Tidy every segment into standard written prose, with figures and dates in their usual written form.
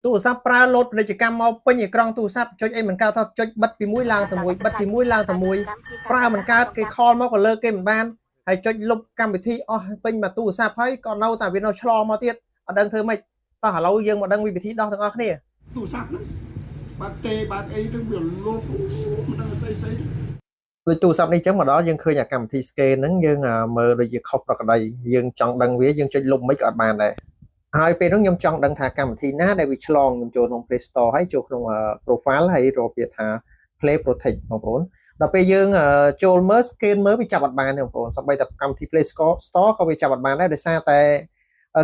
ទូរស័ព្ទប្រើលោតពាណិជ្ជកម្មមកពេញអេក្រង់ទូរស័ព្ទចុចអីមិនកើតថាចុចបិទពីមួយឡើងទៅមួយបិទពីមួយឡើងទៅមួយប្រើមិនកើតគេខលមកក៏លើគេមិនបានហើយចុចលុបកម្មវិធីអស់ពេញមកទូរស័ព្ទហើយក៏នៅតែវានៅឆ្លងមកទៀតអត់ដឹងធ្វើម៉េចតោះឥឡូវយើងមកដឹងវិធីដោះទាំងអស់គ្នាទូរស័ព្ទហ្នឹងបាត់ទេបាត់អីទៅវាលុបមិនដឹងស្អីស្អីដូចទូរស័ព្ទនេះចឹងមកដល់យើងឃើញអាកម្មវិធី scan ហ្នឹងយើងមើលដូចជាខុសប្រក្រតីយើងចង់ដឹងវាយើងចុចលុបមិនក៏អត់បានដែរហើយពេលនោះខ្ញុំចង់ដឹងថាកម្មវិធីណាដែលវាឆ្លងខ្ញុំចូលក្នុង Play Store ហើយចូលក្នុង profile ហើយរកពាក្យថា Play Protect បងប្អូនដល់ពេលយើងចូលមើល scan មើលវាចាប់អត់បានទេបងប្អូនសូម្បីតែកម្មវិធី Play Store ក៏វាចាប់អត់បានដែរដោយសារតែ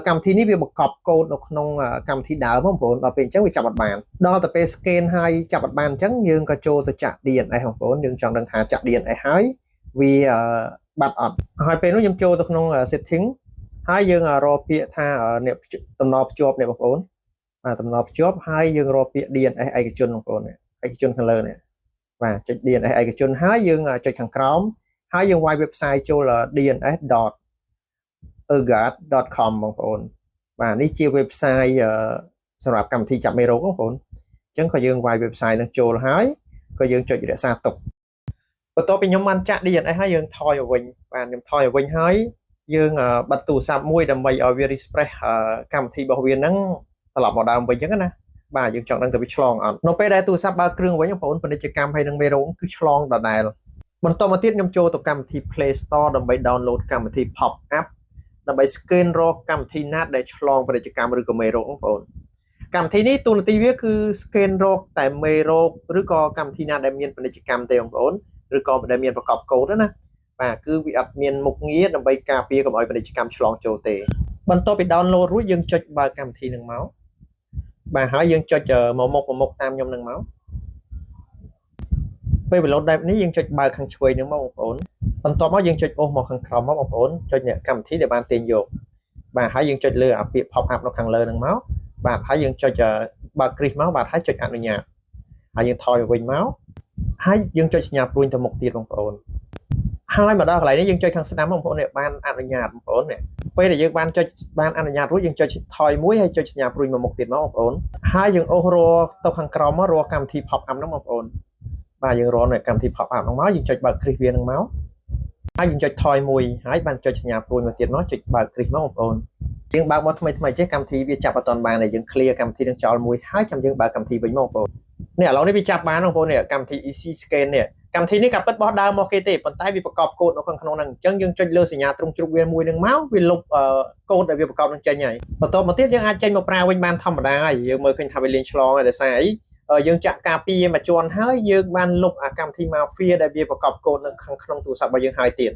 កម្មវិធីនេះវាបង្កប់កូដនៅក្នុងកម្មវិធីដើមបងប្អូនដល់ពេលអញ្ចឹងវាចាប់អត់បានដល់ទៅពេល scan ហើយចាប់អត់បានអញ្ចឹងយើងក៏ចូលទៅចាក់ DNA បងប្អូនយើងចង់ដឹងថាចាក់ DNA ហើយវាបាត់អត់ហើយពេលនោះខ្ញុំចូលទៅក្នុង setting ហើយយើងរកពាក្យថាអ្នកតំណភ្ជាប់នេះបងប្អូនបាទតំណភ្ជាប់ហើយយើងរកពាក្យ DNA ឯកជនបងប្អូនឯកជនខាងលើនេះបាទចុច DNA ឯកជនហើយយើងចុចខាងក្រោមហើយយើងវាយ website ចូល dns.ergat.com បងប្អូនបាទនេះជា website សម្រាប់កម្មវិធីចាប់មេរោគបងប្អូនអញ្ចឹងក៏យើងវាយ website នឹងចូលហើយក៏យើងចុចរក្សាទុកបន្ទាប់ពីខ្ញុំបានចាក់ DNA ហើយយើងថយទៅវិញបាទខ្ញុំថយទៅវិញហើយយើងបិទទូរស័ព្ទមួយដើម្បីឲ្យវា refresh កម្មវិធីរបស់វាហ្នឹងត្រឡប់មកដើមវិញអញ្ចឹងណាបាទយើងចង់ដឹងថាវាឆ្លងអត់នៅពេលដែលទូរស័ព្ទបើកគ្រឿងវិញបងប្អូនពាណិជ្ជកម្មហើយនឹងមេរោគគឺឆ្លងដដែលបន្តមកទៀតខ្ញុំចូលទៅកម្មវិធី Play Store ដើម្បី download កម្មវិធី Pop App ដើម្បី scan រកកម្មវិធីណាដែលឆ្លងពាណិជ្ជកម្មឬក៏មេរោគបងប្អូនកម្មវិធីនេះទូនាទីវាគឺ scan រកតែមេរោគឬក៏កម្មវិធីណាដែលមានពាណិជ្ជកម្មទេបងប្អូនឬក៏ដែលមានប្រកបកូដណាបាទគឺវាអត់មានមុខងារដើម្បីការពារកុំឲ្យពាណិជ្ជកម្មឆ្លងចូលទេបន្ទាប់ពី download រួចយើងចុចបើកកម្មវិធីនឹងមកបាទហើយយើងចុចមកមុខតាមខ្ញុំនឹងមកពេល download នេះយើងចុចបើកខាងឆ្វេងនឹងមកបងប្អូនបន្ទាប់មកយើងចុចអូសមកខាងក្រោមមកបងប្អូនចុចកម្មវិធីដែលបានទាញយកបាទហើយយើងចុចលើអាពាក្យ pop up នៅខាងលើនឹងមកបាទហើយយើងចុចបើកគ្រីសមកបាទហើយចុចអនុញ្ញាតហើយយើងថយវិញមកហើយយើងចុចសញ្ញាព្រួយទៅមុខទៀតបងប្អូនហើយមកដល់កន្លែងនេះយើងចុចខាងស្ដាំបងប្អូននេះបានអនុញ្ញាតបងប្អូននេះពេលដែលយើងបានចុចបានអនុញ្ញាតរួចយើងចុចថយមួយហើយចុចសញ្ញាព្រួយមកមុខទៀតមកបងប្អូនហើយយើងអូសរទៅខាងក្រោមមករកកម្មវិធី pop up ហ្នឹងបងប្អូនបាទយើងរកនៅកម្មវិធី pop up ហ្នឹងមកយើងចុចបើកគ្រីសវានឹងមកហើយយើងចុចថយមួយហើយបានចុចសញ្ញាព្រួយមកទៀតមកចុចបើកគ្រីសមកបងប្អូនយើងបើកមកថ្មីចេះកម្មវិធីវាចាប់អត់ទាន់បានហើយយើង clear កម្មវិធីនឹងចោលមួយហើយចាំយើងបើកកម្មវិធីវិញមកបងប្អូននេះឥឡូវនេះវាចាប់បានបងប្អូននេះកម្មវិធី easy scan នេះកម្មវិធីនេះក៏ពិតបោះដើមមកគេទេប៉ុន្តែវាប្រកបកូដនៅក្នុងហ្នឹងអញ្ចឹងយើងចុចលើសញ្ញាទ្រង់ជ្រុកវាមួយនឹងមកវាលុបកូដដែលវាប្រកបនឹងចេញហើយបន្ទាប់មកទៀតយើងអាចចេញមកប្រើវិញបានធម្មតាហើយយើងមើលឃើញថាវាលេងឆ្លងហើយដោយសារអីយើងចាក់ការពារមកជន់ហើយយើងបានលុបអាកម្មវិធី Mafia ដែលវាប្រកបកូដនៅខាងក្នុងទូរស័ព្ទរបស់យើងហើយទៀត